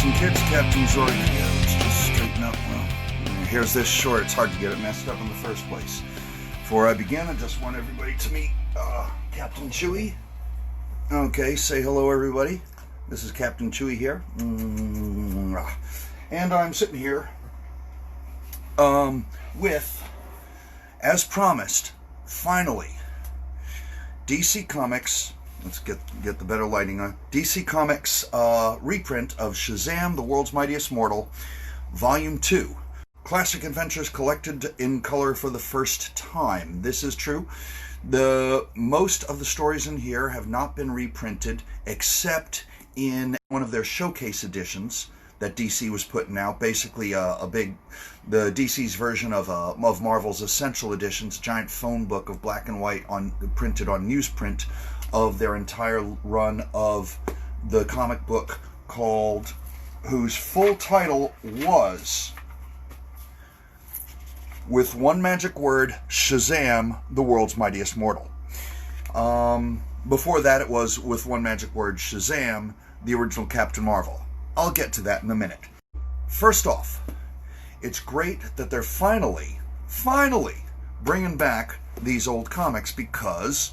and kids, Captain Zorikh here. Let's just straighten up. Well, here's this short. It's hard to get it messed up in the first place. Before I begin, I just want everybody to meet Captain Chewie. Okay, say hello, everybody. This is Captain Chewie here. And I'm sitting here with, as promised, finally, DC Comics. Let's get the better lighting on. DC Comics reprint of Shazam, the World's Mightiest Mortal, Volume 2. Classic adventures collected in color for the first time. This is true. Most of the stories in here have not been reprinted except in one of their showcase editions that DC was putting out. Basically, the DC's version of Marvel's Essential Editions, giant phone book of black and white printed on newsprint of their entire run of the comic book whose full title was, with one magic word, Shazam, the World's Mightiest Mortal. Before that, it was with one magic word, Shazam, the original Captain Marvel. I'll get to that in a minute. First off, it's great that they're finally bringing back these old comics because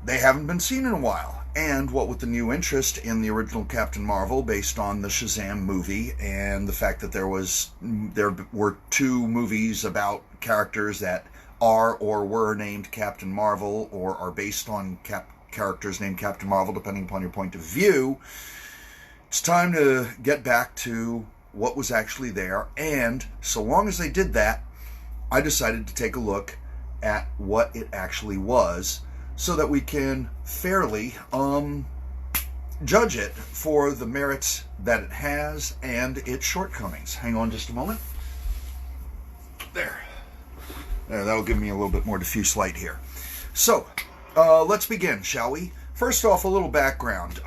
they haven't been seen in a while. And what with the new interest in the original Captain Marvel based on the Shazam movie and the fact that there were two movies about characters that are or were named Captain Marvel or are based on characters named Captain Marvel, depending upon your point of view, it's time to get back to what was actually there. And so long as they did that, I decided to take a look at what it actually was, so that we can fairly judge it for the merits that it has and its shortcomings. Hang on just a moment. There, that'll give me a little bit more diffuse light here. So, let's begin, shall we? First off, a little background.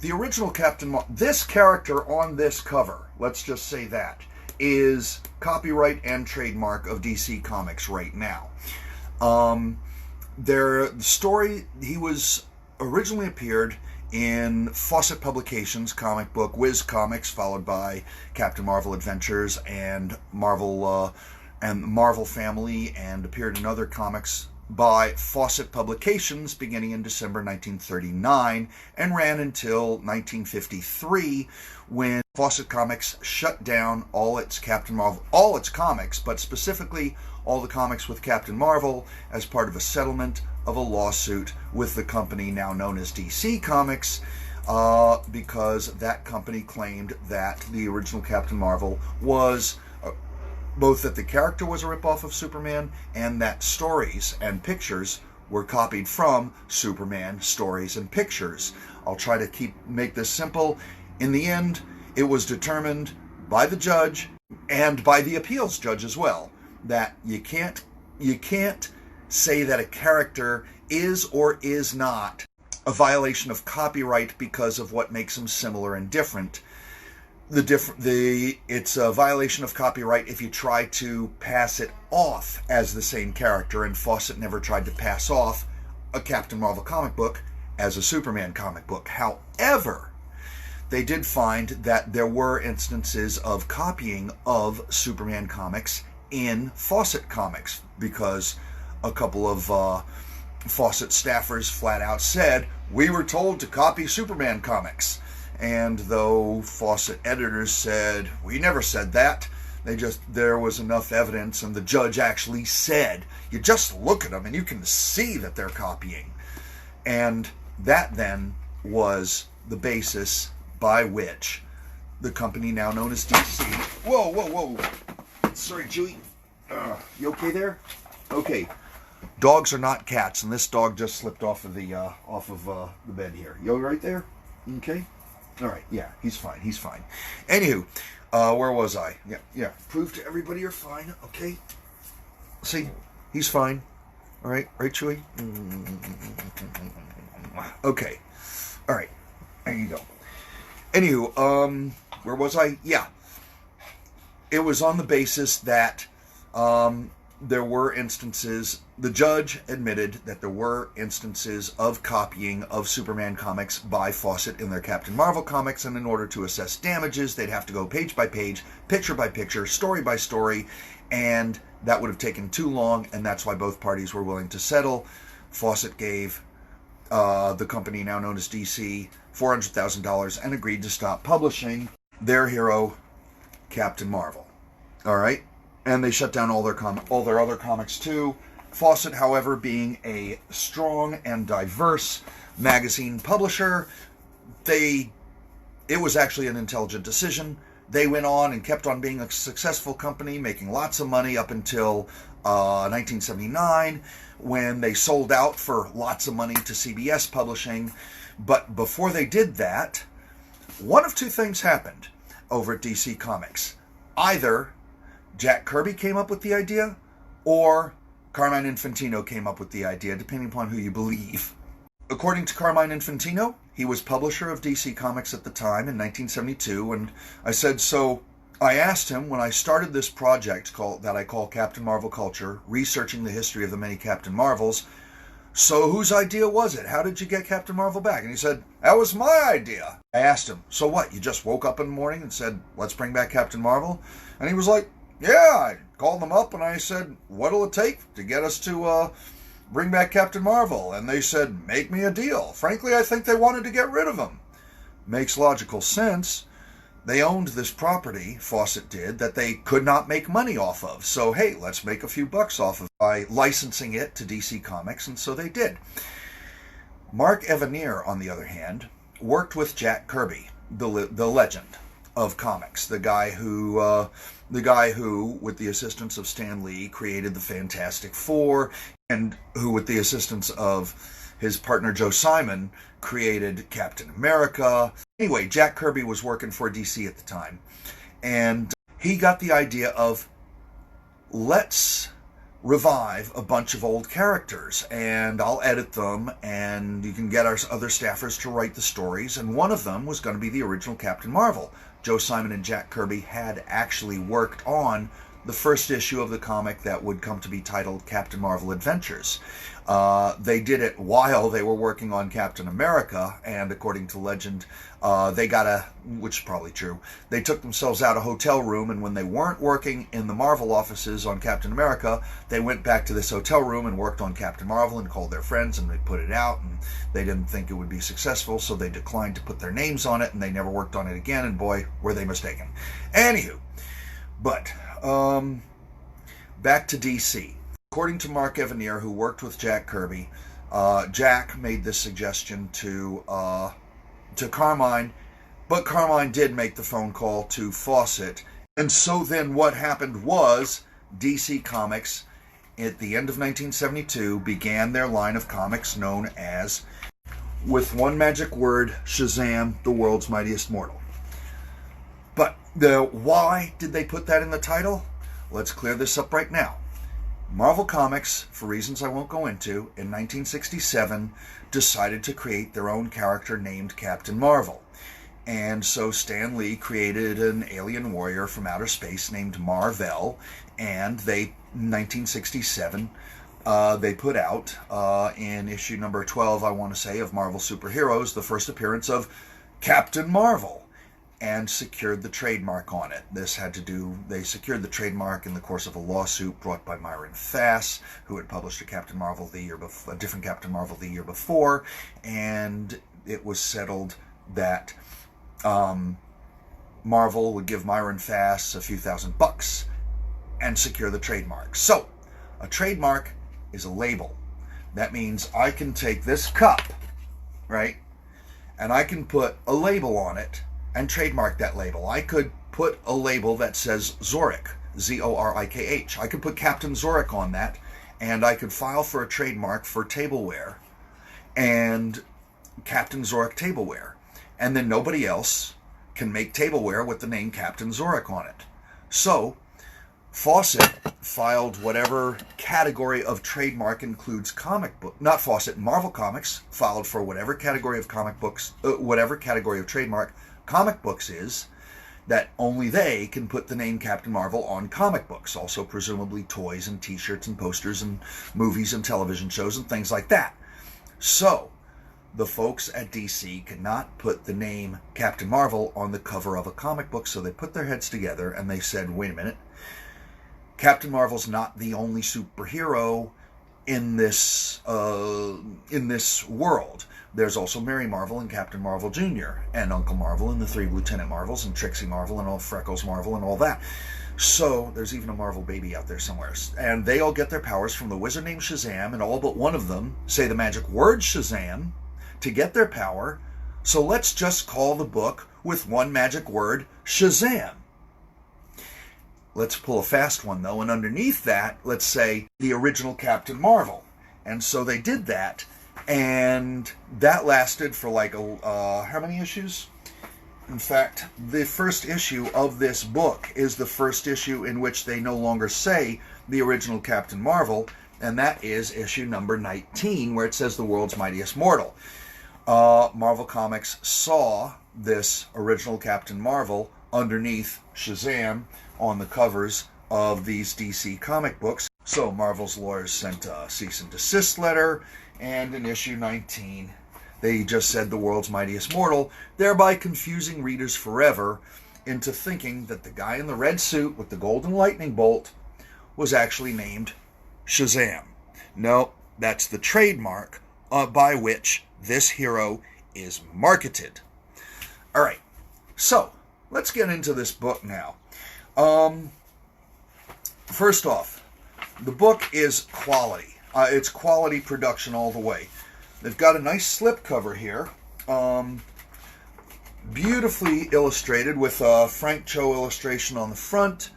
The original Captain Marvel, this character on this cover, let's just say that, is copyright and trademark of DC Comics right now. The story, he was originally appeared in Fawcett Publications comic book, Whiz Comics, followed by Captain Marvel Adventures and Marvel Family, and appeared in other comics by Fawcett Publications beginning in December 1939 and ran until 1953, when Fawcett Comics shut down all its comics, but specifically all the comics with Captain Marvel, as part of a settlement of a lawsuit with the company now known as DC Comics, because that company claimed that the original Captain Marvel was both that the character was a ripoff of Superman and that stories and pictures were copied from Superman stories and pictures. I'll try to make this simple. In the end, it was determined by the judge and by the appeals judge as well that you can't say that a character is or is not a violation of copyright because of what makes them similar and different. It's a violation of copyright if you try to pass it off as the same character, and Fawcett never tried to pass off a Captain Marvel comic book as a Superman comic book. However, they did find that there were instances of copying of Superman comics in Fawcett comics, because a couple of Fawcett staffers flat out said, "We were told to copy Superman comics." And though Fawcett editors said, "We never said that," there was enough evidence, and the judge actually said, "You just look at them and you can see that they're copying." And that then was the basis by which the company now known as DC... Whoa. Sorry, Chewie. You okay there? Okay. Dogs are not cats, and this dog just slipped off of the bed here. You all right there? Okay. All right. Yeah, he's fine. Anywho, where was I? Yeah. Prove to everybody you're fine. Okay. See, he's fine. All right. Right, Chewie? Okay. All right. There you go. Anywho, where was I? Yeah. It was on the basis that there were instances, the judge admitted that there were instances of copying of Superman comics by Fawcett in their Captain Marvel comics, and in order to assess damages, they'd have to go page by page, picture by picture, story by story, and that would have taken too long, and that's why both parties were willing to settle. Fawcett gave the company now known as DC $400,000 and agreed to stop publishing their hero, Captain Marvel. All right? And they shut down all their other comics too. Fawcett, however, being a strong and diverse magazine publisher, it was actually an intelligent decision. They went on and kept on being a successful company, making lots of money up until 1979, when they sold out for lots of money to CBS Publishing. But before they did that, one of two things happened over at DC Comics. Either Jack Kirby came up with the idea, or Carmine Infantino came up with the idea, depending upon who you believe. According to Carmine Infantino, he was publisher of DC Comics at the time in 1972, and I asked him when I started this project that I call Captain Marvel Culture, researching the history of the many Captain Marvels, so whose idea was it? How did you get Captain Marvel back? And he said, that was my idea. I asked him, so what, you just woke up in the morning and said, let's bring back Captain Marvel? And he was like, yeah, I called them up and I said, what'll it take to get us to bring back Captain Marvel? And they said, make me a deal. Frankly, I think they wanted to get rid of him. Makes logical sense. They owned this property, Fawcett did, that they could not make money off of. So, hey, let's make a few bucks off of it by licensing it to DC Comics, and so they did. Mark Evanier, on the other hand, worked with Jack Kirby, the legend of comics, the guy who, with the assistance of Stan Lee, created the Fantastic Four, and who, with the assistance of his partner Joe Simon, created Captain America. Anyway, Jack Kirby was working for DC at the time, and he got the idea of, let's revive a bunch of old characters, and I'll edit them, and you can get our other staffers to write the stories, and one of them was going to be the original Captain Marvel. Joe Simon and Jack Kirby had actually worked on the first issue of the comic that would come to be titled Captain Marvel Adventures. They did it while they were working on Captain America, and according to legend, which is probably true, they took themselves out a hotel room, and when they weren't working in the Marvel offices on Captain America, they went back to this hotel room and worked on Captain Marvel and called their friends, and they put it out, and they didn't think it would be successful, so they declined to put their names on it, and they never worked on it again, and boy, were they mistaken. Anywho, but back to DC. According to Mark Evanier, who worked with Jack Kirby, Jack made this suggestion to Carmine, but Carmine did make the phone call to Fawcett. And so then what happened was DC Comics, at the end of 1972, began their line of comics known as, with one magic word, Shazam, the world's mightiest mortal. But why did they put that in the title? Let's clear this up right now. Marvel Comics, for reasons I won't go into, in 1967 decided to create their own character named Captain Marvel. And so Stan Lee created an alien warrior from outer space named Mar-Vell, and in 1967, they put out, in issue number 12, I want to say, of Marvel Superheroes, the first appearance of Captain Marvel, and secured the trademark on it. They secured the trademark in the course of a lawsuit brought by Myron Fass, who had published a different Captain Marvel the year before, and it was settled that Marvel would give Myron Fass a few $1,000 and secure the trademark. So, a trademark is a label. That means I can take this cup, right, and I can put a label on it and trademark that label. I could put a label that says Zorikh, Z-O-R-I-K-H. I could put Captain Zorikh on that, and I could file for a trademark for tableware, and Captain Zorikh tableware. And then nobody else can make tableware with the name Captain Zorikh on it. So, Fawcett filed whatever category of trademark includes comic book. Not Fawcett, Marvel Comics filed for whatever category of comic books, whatever category of trademark comic books is. that only they can put the name Captain Marvel on comic books, also presumably toys and t-shirts and posters and movies and television shows and things like that. So, the folks at DC cannot put the name Captain Marvel on the cover of a comic book, so they put their heads together and they said, wait a minute, Captain Marvel's not the only superhero in this world. There's also Mary Marvel and Captain Marvel Jr. and Uncle Marvel and the three Lieutenant Marvels and Trixie Marvel and all Freckles Marvel and all that. So there's even a Marvel baby out there somewhere. And they all get their powers from the wizard named Shazam, and all but one of them say the magic word Shazam to get their power. So let's just call the book with one magic word Shazam. Let's pull a fast one, though, and underneath that, let's say the original Captain Marvel. And so they did that, and that lasted for like, how many issues? In fact, the first issue of this book is the first issue in which they no longer say the original Captain Marvel, and that is issue number 19, where it says the world's mightiest mortal. Marvel Comics saw this original Captain Marvel underneath Shazam on the covers of these DC comic books. So Marvel's lawyers sent a cease and desist letter, and in issue 19, they just said the world's mightiest mortal, thereby confusing readers forever into thinking that the guy in the red suit with the golden lightning bolt was actually named Shazam. No, that's the trademark by which this hero is marketed. All right, so let's get into this book now. First off, the book is quality. It's quality production all the way. They've got a nice slipcover here, beautifully illustrated with a Frank Cho illustration on the front.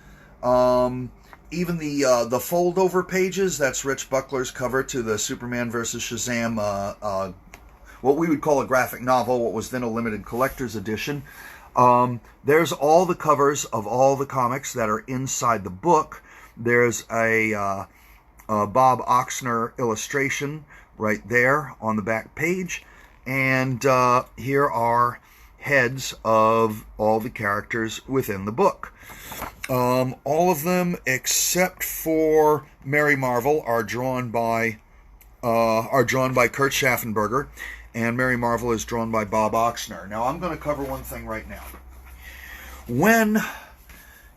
Even the fold-over pages, that's Rich Buckler's cover to the Superman vs. Shazam, what we would call a graphic novel, what was then a limited collector's edition. There's all the covers of all the comics that are inside the book. There's a Bob Oxner illustration right there on the back page. And here are heads of all the characters within the book. All of them, except for Mary Marvel, are drawn by Kurt Schaffenberger, and Mary Marvel is drawn by Bob Oxner. Now, I'm going to cover one thing right now. When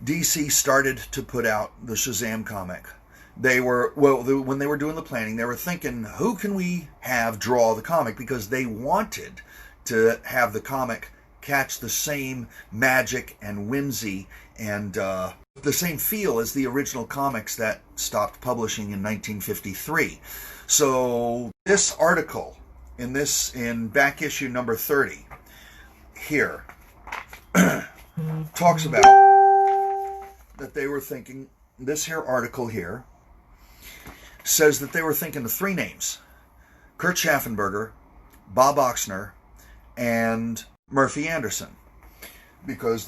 DC started to put out the Shazam comic, when they were doing the planning, they were thinking, who can we have draw the comic? Because they wanted to have the comic catch the same magic and whimsy and the same feel as the original comics that stopped publishing in 1953. So this article in back issue number 30 here talks about that they were thinking, this here article here says that they were thinking of three names: Kurt Schaffenberger, Bob Oxner, and Murphy Anderson, because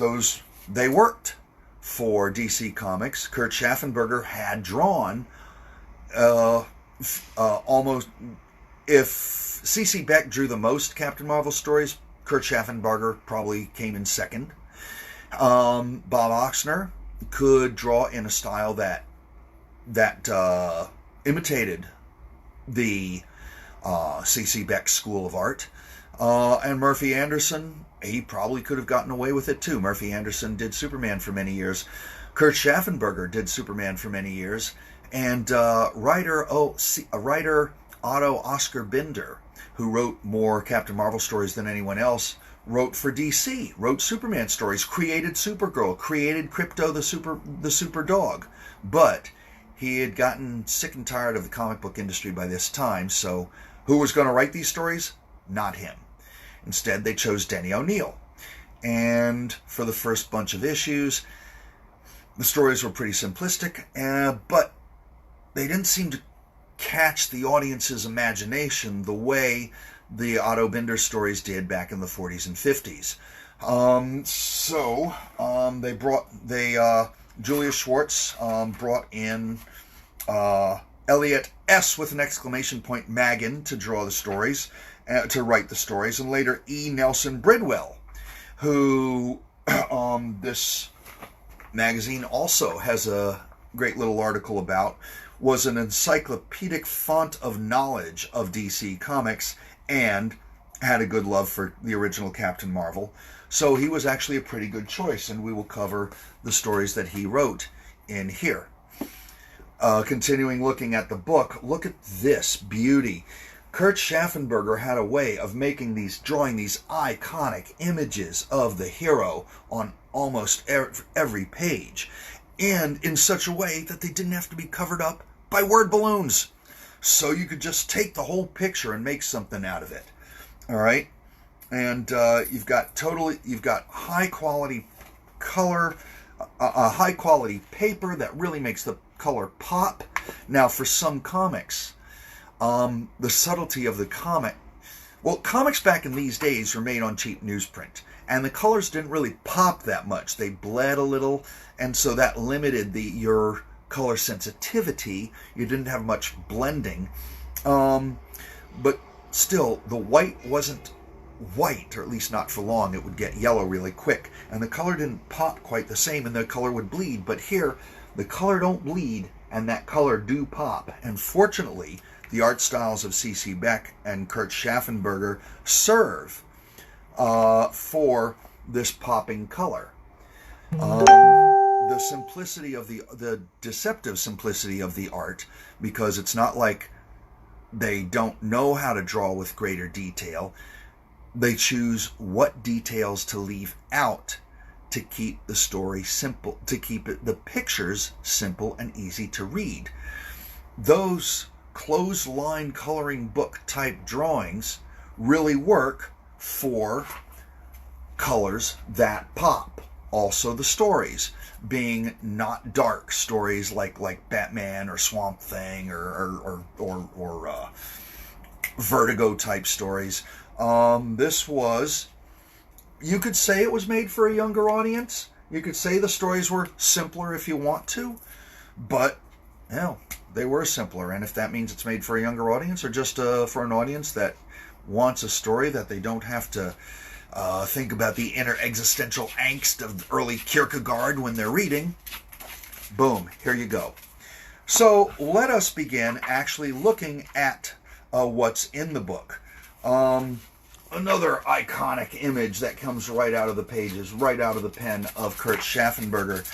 they worked for DC Comics. Kurt Schaffenberger had drawn almost, if C.C. Beck drew the most Captain Marvel stories, Kurt Schaffenberger probably came in second. Bob Oxner could draw in a style that imitated the C.C. Beck School of Art. And Murphy Anderson, he probably could have gotten away with it too. Murphy Anderson did Superman for many years. Kurt Schaffenberger did Superman for many years. And writer Otto Oscar Binder, who wrote more Captain Marvel stories than anyone else, wrote for DC, wrote Superman stories, created Supergirl, created Krypto the super dog. But he had gotten sick and tired of the comic book industry by this time, so who was going to write these stories? Not him. Instead, they chose Denny O'Neil. And for the first bunch of issues, the stories were pretty simplistic, but they didn't seem to catch the audience's imagination the way the Otto Binder stories did back in the 40s and 50s. Julius Schwartz brought in Elliot S. with an exclamation point Maggin to draw the stories, to write the stories, and later E. Nelson Bridwell, who this magazine also has a great little article about, was an encyclopedic font of knowledge of DC Comics and had a good love for the original Captain Marvel. So he was actually a pretty good choice, and we will cover the stories that he wrote in here. Continuing looking at the book, look at this beauty. Kurt Schaffenberger had a way of drawing these iconic images of the hero on almost every page, and in such a way that they didn't have to be covered up by word balloons. So you could just take the whole picture and make something out of it. All right? And you've got high quality color, a high quality paper that really makes the color pop. Now, for some comics, the subtlety of the comic. Well, comics back in these days were made on cheap newsprint, and the colors didn't really pop that much. They bled a little, and so that limited your color sensitivity. You didn't have much blending. But still, the white wasn't white, or at least not for long. It would get yellow really quick, and the color didn't pop quite the same, and the color would bleed. But here, the color don't bleed, and that color do pop. And fortunately, the art styles of C.C. Beck and Kurt Schaffenberger serve for this popping color. The simplicity of the deceptive simplicity of the art, because it's not like they don't know how to draw with greater detail. They choose what details to leave out to keep the story simple, to keep the pictures simple and easy to read. Those clothesline coloring book type drawings really work for colors that pop. Also, the stories being not dark stories like Batman or Swamp Thing or Vertigo type stories. This was, you could say it was made for a younger audience. You could say the stories were simpler if you want to, but they were simpler. And if that means it's made for a younger audience, or just for an audience that wants a story that they don't have to think about the inner existential angst of early Kierkegaard when they're reading, boom, here you go. So let us begin actually looking at what's in the book. Another iconic image that comes right out of the pages, right out of the pen of Kurt Schaffenberger.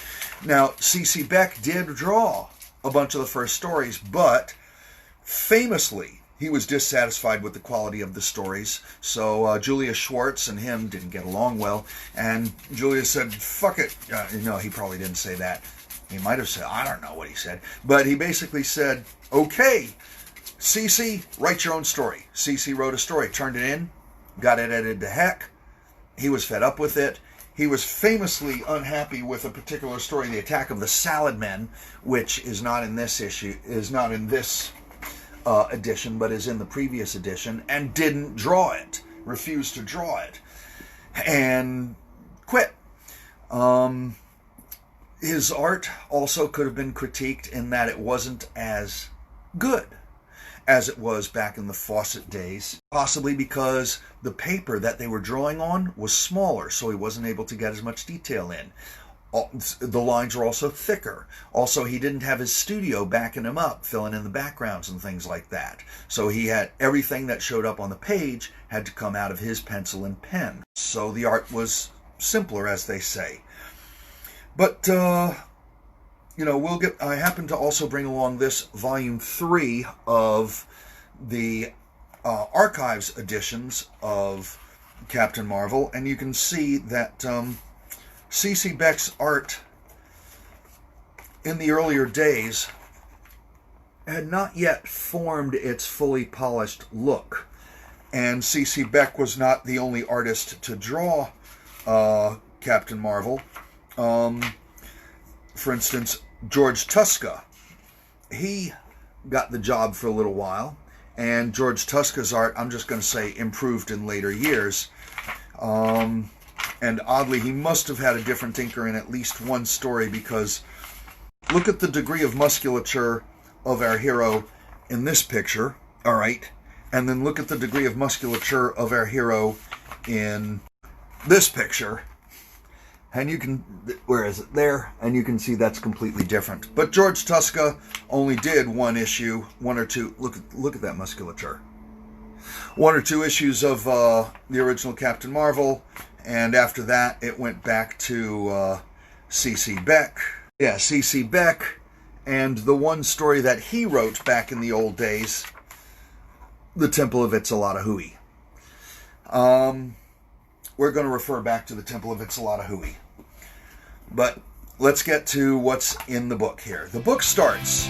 Now, C.C. Beck did draw a bunch of the first stories, but famously, he was dissatisfied with the quality of the stories. So Julius Schwartz and him didn't get along well, and Julius said, fuck it. No, he probably didn't say that. He might have said, I don't know what he said, but he basically said, okay, CC, write your own story. CC wrote a story, turned it in, got it edited to heck. He was fed up with it. He was famously unhappy with a particular story, The Attack of the Salad Men, which is not in this issue, is not in this edition, but is in the previous edition, and didn't draw it, refused to draw it, and quit. His art also could have been critiqued in that it wasn't as good as it was back in the Fawcett days, possibly because the paper that they were drawing on was smaller, so he wasn't able to get as much detail in. The lines were also thicker. Also, he didn't have his studio backing him up, filling in the backgrounds and things like that. So he had everything that showed up on the page had to come out of his pencil and pen. So the art was simpler, as they say. But, I happen to also bring along this volume 3 of the archives editions of Captain Marvel, and you can see that C.C. Beck's art in the earlier days had not yet formed its fully polished look. And C.C. Beck was not the only artist to draw Captain Marvel. For instance, George Tuska, he got the job for a little while, and George Tuska's art, I'm just going to say, improved in later years. And oddly, he must have had a different inker in at least one story, because look at the degree of musculature of our hero in this picture, all right? And then look at the degree of musculature of our hero in this picture. And you can, where is it? There. And you can see that's completely different. But George Tuska only did one issue, one or two. Look at that musculature. One or two issues of the original Captain Marvel. And after that, it went back to C.C. Beck. Yeah, C.C. Beck. And the one story that he wrote back in the old days, The Temple of Itzalatahui. We're going to refer back to the Temple of Itzalatahui. But let's get to what's in the book here. The book starts